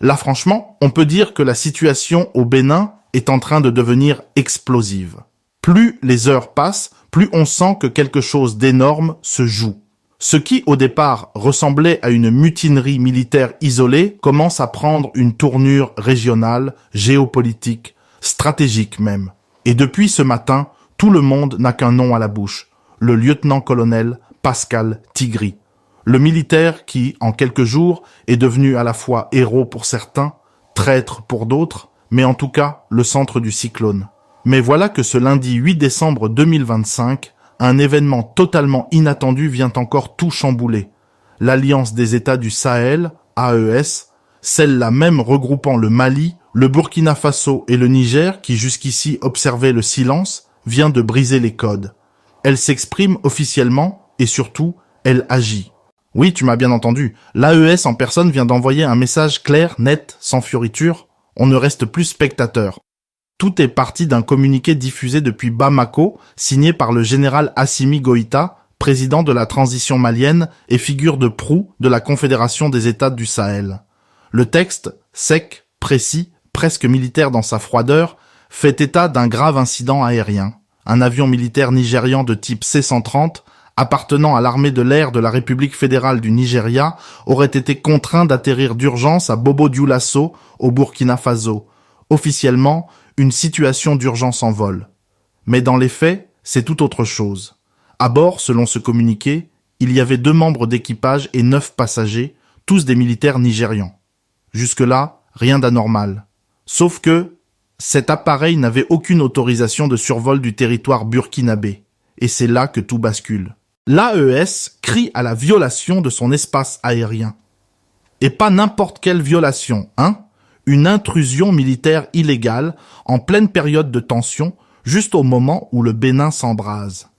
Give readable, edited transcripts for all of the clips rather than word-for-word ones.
Là, franchement, on peut dire que la situation au Bénin est en train de devenir explosive. Plus les heures passent, plus on sent que quelque chose d'énorme se joue. Ce qui, au départ, ressemblait à une mutinerie militaire isolée, commence à prendre une tournure régionale, géopolitique, stratégique même. Et depuis ce matin, tout le monde n'a qu'un nom à la bouche, le lieutenant-colonel Pascal Tigri. Le militaire qui, en quelques jours, est devenu à la fois héros pour certains, traître pour d'autres, mais en tout cas le centre du cyclone. Mais voilà que ce lundi 8 décembre 2025, un événement totalement inattendu vient encore tout chambouler. L'Alliance des États du Sahel, AES, celle-là même regroupant le Mali, le Burkina Faso et le Niger, qui jusqu'ici observaient le silence, vient de briser les codes. Elle s'exprime officiellement et surtout, elle agit. Oui, tu m'as bien entendu, l'AES en personne vient d'envoyer un message clair, net, sans fioriture. On ne reste plus spectateur. Tout est parti d'un communiqué diffusé depuis Bamako, signé par le général Assimi Goïta, président de la transition malienne et figure de proue de la Confédération des États du Sahel. Le texte, sec, précis, presque militaire dans sa froideur, fait état d'un grave incident aérien. Un avion militaire nigérian de type C-130, appartenant à l'armée de l'air de la République fédérale du Nigeria, aurait été contraint d'atterrir d'urgence à Bobo-Dioulasso, au Burkina Faso. Officiellement, une situation d'urgence en vol. Mais dans les faits, c'est tout autre chose. À bord, selon ce communiqué, il y avait 2 membres d'équipage et 9 passagers, tous des militaires nigérians. Jusque-là, rien d'anormal. Sauf que cet appareil n'avait aucune autorisation de survol du territoire burkinabé. Et c'est là que tout bascule. L'AES crie à la violation de son espace aérien. Et pas n'importe quelle violation, hein? Une intrusion militaire illégale en pleine période de tension, juste au moment où le Bénin s'embrase.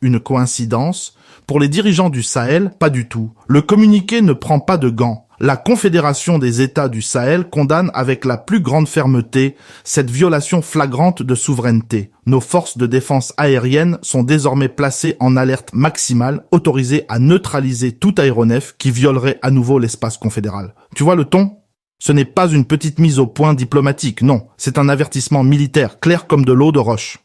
Une coïncidence? Pour les dirigeants du Sahel, pas du tout. Le communiqué ne prend pas de gants. La Confédération des États du Sahel condamne avec la plus grande fermeté cette violation flagrante de souveraineté. Nos forces de défense aérienne sont désormais placées en alerte maximale, autorisées à neutraliser tout aéronef qui violerait à nouveau l'espace confédéral. Tu vois le ton? Ce n'est pas une petite mise au point diplomatique, non. C'est un avertissement militaire, clair comme de l'eau de roche.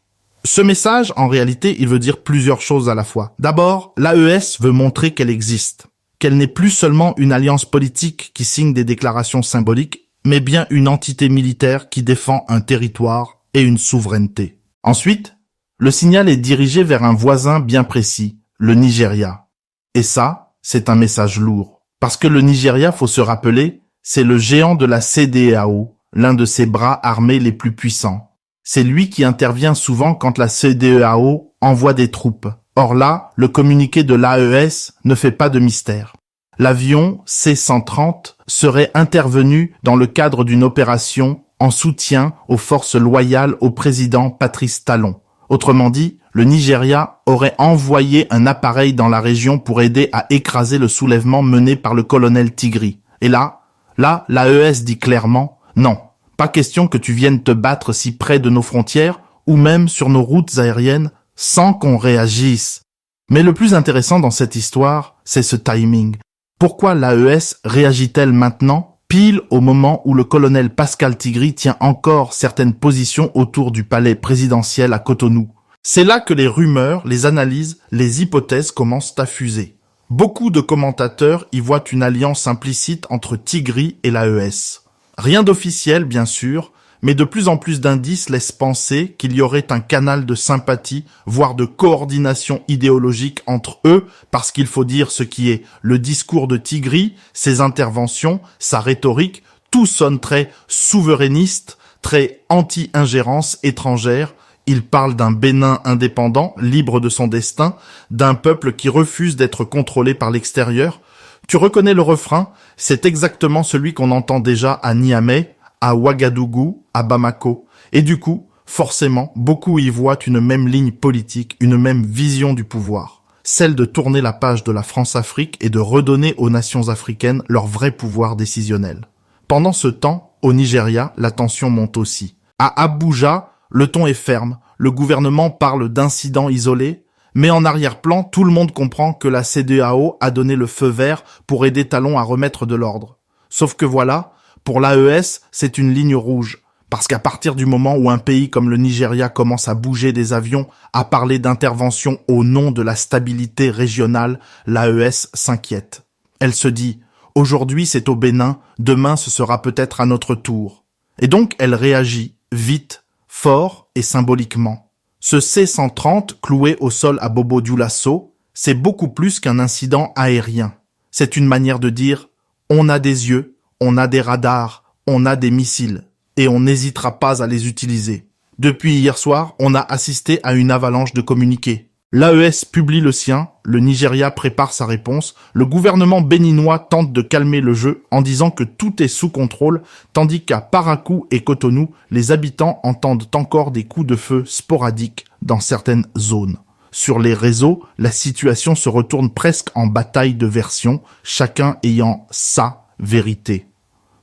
Ce message, en réalité, il veut dire plusieurs choses à la fois. D'abord, l'AES veut montrer qu'elle existe. Qu'elle n'est plus seulement une alliance politique qui signe des déclarations symboliques, mais bien une entité militaire qui défend un territoire et une souveraineté. Ensuite, le signal est dirigé vers un voisin bien précis, le Nigeria. Et ça, c'est un message lourd. Parce que le Nigeria, faut se rappeler, c'est le géant de la CEDEAO, l'un de ses bras armés les plus puissants. C'est lui qui intervient souvent quand la CEDEAO envoie des troupes. Or là, le communiqué de l'AES ne fait pas de mystère. L'avion C-130 serait intervenu dans le cadre d'une opération en soutien aux forces loyales au président Patrice Talon. Autrement dit, le Nigeria aurait envoyé un appareil dans la région pour aider à écraser le soulèvement mené par le colonel Tigri. Et là, l'AES dit clairement, non, pas question que tu viennes te battre si près de nos frontières ou même sur nos routes aériennes sans qu'on réagisse. Mais le plus intéressant dans cette histoire, c'est ce timing. Pourquoi l'AES réagit-elle maintenant, pile au moment où le colonel Pascal Tigri tient encore certaines positions autour du palais présidentiel à Cotonou? C'est là que les rumeurs, les analyses, les hypothèses commencent à fuser. Beaucoup de commentateurs y voient une alliance implicite entre Tigri et l'AES. Rien d'officiel, bien sûr, mais de plus en plus d'indices laissent penser qu'il y aurait un canal de sympathie, voire de coordination idéologique entre eux, parce qu'il faut dire ce qui est le discours de Tigri, ses interventions, sa rhétorique, tout sonne très souverainiste, très anti-ingérence étrangère. Il parle d'un Bénin indépendant, libre de son destin, d'un peuple qui refuse d'être contrôlé par l'extérieur. Tu reconnais le refrain? C'est exactement celui qu'on entend déjà à Niamey, à Ouagadougou, à Bamako. Et du coup, forcément, beaucoup y voient une même ligne politique, une même vision du pouvoir. Celle de tourner la page de la France-Afrique et de redonner aux nations africaines leur vrai pouvoir décisionnel. Pendant ce temps, au Nigeria, la tension monte aussi. À Abuja, le ton est ferme, le gouvernement parle d'incidents isolés, mais en arrière-plan, tout le monde comprend que la CEDEAO a donné le feu vert pour aider Talon à remettre de l'ordre. Sauf que voilà, Pour l'AES, c'est une ligne rouge. Parce qu'à partir du moment où un pays comme le Nigeria commence à bouger des avions, à parler d'intervention au nom de la stabilité régionale, l'AES s'inquiète. Elle se dit « Aujourd'hui c'est au Bénin, demain ce sera peut-être à notre tour ». Et donc elle réagit, vite, fort et symboliquement. Ce C-130 cloué au sol à Bobo Dioulasso, c'est beaucoup plus qu'un incident aérien. C'est une manière de dire « On a des yeux, on a des radars, on a des missiles. » Et on n'hésitera pas à les utiliser. Depuis hier soir, on a assisté à une avalanche de communiqués. L'AES publie le sien, le Nigeria prépare sa réponse, le gouvernement béninois tente de calmer le jeu en disant que tout est sous contrôle, tandis qu'à Parakou et Cotonou, les habitants entendent encore des coups de feu sporadiques dans certaines zones. Sur les réseaux, la situation se retourne presque en bataille de versions, chacun ayant sa vérité.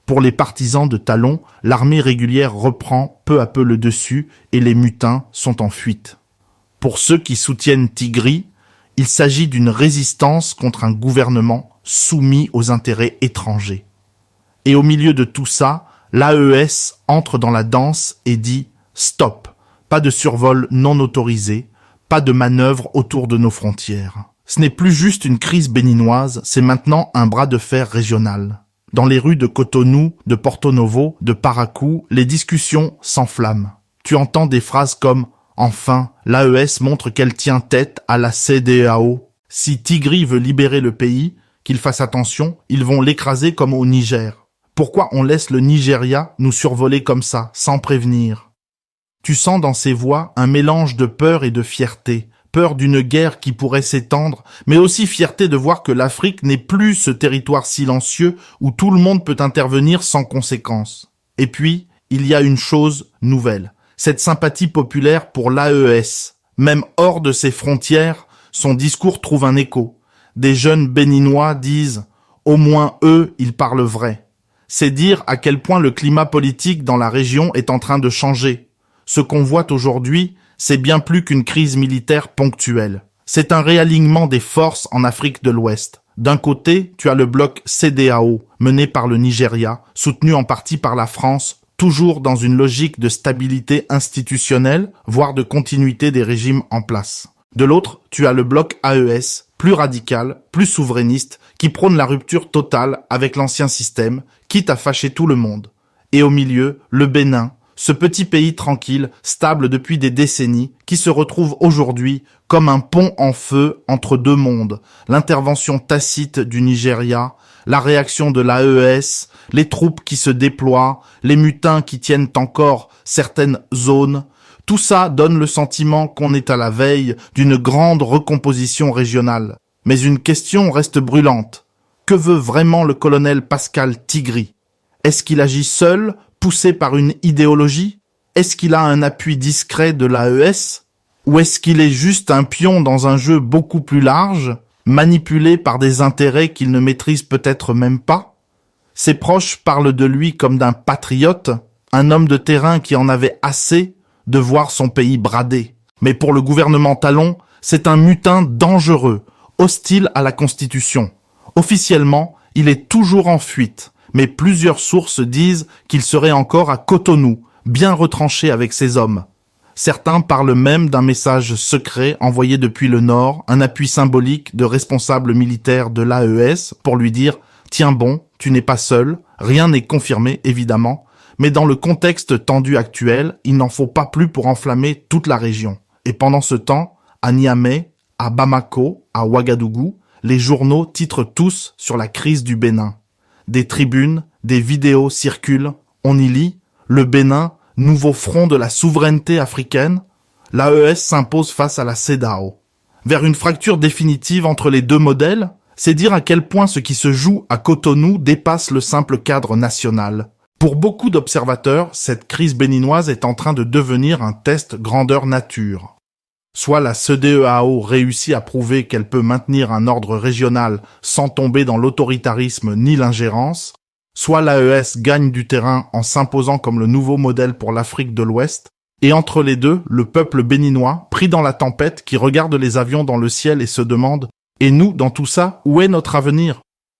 Pour les partisans de Talon, l'armée régulière reprend peu à peu le dessus et les mutins sont en fuite. Pour ceux qui soutiennent Tigri, il s'agit d'une résistance contre un gouvernement soumis aux intérêts étrangers. Et au milieu de tout ça, l'AES entre dans la danse et dit « Stop, pas de survol non autorisé, pas de manœuvre autour de nos frontières. » Ce n'est plus juste une crise béninoise, c'est maintenant un bras de fer régional. Dans les rues de Cotonou, de Porto Novo, de Parakou, les discussions s'enflamment. Tu entends des phrases comme « Enfin, l'AES montre qu'elle tient tête à la CEDEAO. Si Tigri veut libérer le pays, qu'il fasse attention, ils vont l'écraser comme au Niger. Pourquoi on laisse le Nigeria nous survoler comme ça, sans prévenir ?» Tu sens dans ces voix un mélange de peur et de fierté. Peur d'une guerre qui pourrait s'étendre, mais aussi fierté de voir que l'Afrique n'est plus ce territoire silencieux où tout le monde peut intervenir sans conséquence. Et puis, il y a une chose nouvelle, cette sympathie populaire pour l'AES. Même hors de ses frontières, son discours trouve un écho. Des jeunes béninois disent « Au moins eux, ils parlent vrai ». C'est dire à quel point le climat politique dans la région est en train de changer. Ce qu'on voit aujourd'hui, c'est bien plus qu'une crise militaire ponctuelle. C'est un réalignement des forces en Afrique de l'Ouest. D'un côté, tu as le bloc CEDEAO, mené par le Nigeria, soutenu en partie par la France, toujours dans une logique de stabilité institutionnelle, voire de continuité des régimes en place. De l'autre, tu as le bloc AES, plus radical, plus souverainiste, qui prône la rupture totale avec l'ancien système, quitte à fâcher tout le monde. Et au milieu, le Bénin, ce petit pays tranquille, stable depuis des décennies, qui se retrouve aujourd'hui comme un pont en feu entre deux mondes. L'intervention tacite du Nigeria, la réaction de l'AES, les troupes qui se déploient, les mutins qui tiennent encore certaines zones. Tout ça donne le sentiment qu'on est à la veille d'une grande recomposition régionale. Mais une question reste brûlante. Que veut vraiment le colonel Pascal Tigri? Est-ce qu'il agit seul, poussé par une idéologie? Est-ce qu'il a un appui discret de l'AES? Ou est-ce qu'il est juste un pion dans un jeu beaucoup plus large, manipulé par des intérêts qu'il ne maîtrise peut-être même pas? Ses proches parlent de lui comme d'un patriote, un homme de terrain qui en avait assez de voir son pays bradé. Mais pour le gouvernement Talon, c'est un mutin dangereux, hostile à la Constitution. Officiellement, il est toujours en fuite. Mais plusieurs sources disent qu'il serait encore à Cotonou, bien retranché avec ses hommes. Certains parlent même d'un message secret envoyé depuis le Nord, un appui symbolique de responsables militaires de l'AES pour lui dire « Tiens bon, tu n'es pas seul », rien n'est confirmé évidemment, mais dans le contexte tendu actuel, il n'en faut pas plus pour enflammer toute la région. Et pendant ce temps, à Niamey, à Bamako, à Ouagadougou, les journaux titrent tous sur la crise du Bénin. Des tribunes, des vidéos circulent, on y lit « Le Bénin, nouveau front de la souveraineté africaine », l'AES s'impose face à la CEDEAO. Vers une fracture définitive entre les deux modèles, c'est dire à quel point ce qui se joue à Cotonou dépasse le simple cadre national. Pour beaucoup d'observateurs, cette crise béninoise est en train de devenir un test grandeur nature. Soit la CEDEAO réussit à prouver qu'elle peut maintenir un ordre régional sans tomber dans l'autoritarisme ni l'ingérence, soit l'AES gagne du terrain en s'imposant comme le nouveau modèle pour l'Afrique de l'Ouest, et entre les deux, le peuple béninois, pris dans la tempête, qui regarde les avions dans le ciel et se demande « Et nous, dans tout ça, où est notre avenir ?»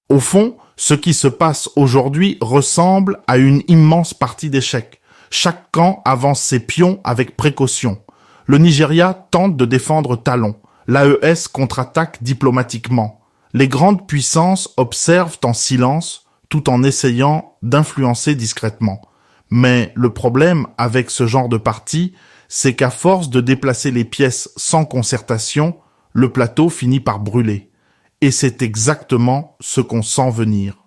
Au fond, Ce qui se passe aujourd'hui ressemble à une immense partie d'échecs. Chaque camp avance ses pions avec précaution. Le Nigeria tente de défendre Talon. L'AES contre-attaque diplomatiquement. Les grandes puissances observent en silence, tout en essayant d'influencer discrètement. Mais le problème avec ce genre de parti, c'est qu'à force de déplacer les pièces sans concertation, le plateau finit par brûler. Et c'est exactement ce qu'on sent venir.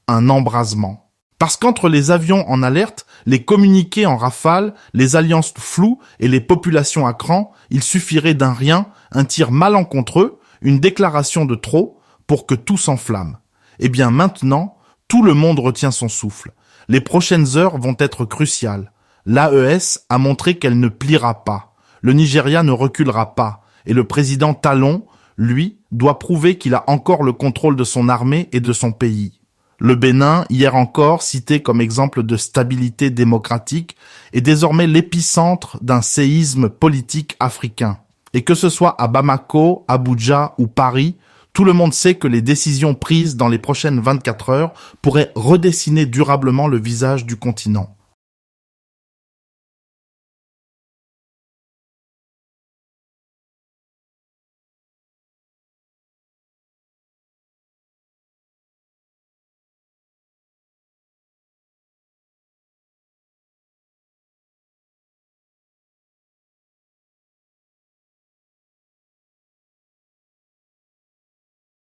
Un embrasement. Parce qu'entre les avions en alerte, les communiqués en rafale, les alliances floues et les populations à cran, il suffirait d'un rien, un tir malencontreux, une déclaration de trop, pour que tout s'enflamme. Eh bien maintenant, tout le monde retient son souffle. Les prochaines heures vont être cruciales. L'AES a montré qu'elle ne pliera pas. Le Nigeria ne reculera pas. Et le président Talon, lui, doit prouver qu'il a encore le contrôle de son armée et de son pays. Le Bénin, hier encore cité comme exemple de stabilité démocratique, est désormais l'épicentre d'un séisme politique africain. Et que ce soit à Bamako, Abuja ou Paris, tout le monde sait que les décisions prises dans les prochaines 24 heures pourraient redessiner durablement le visage du continent.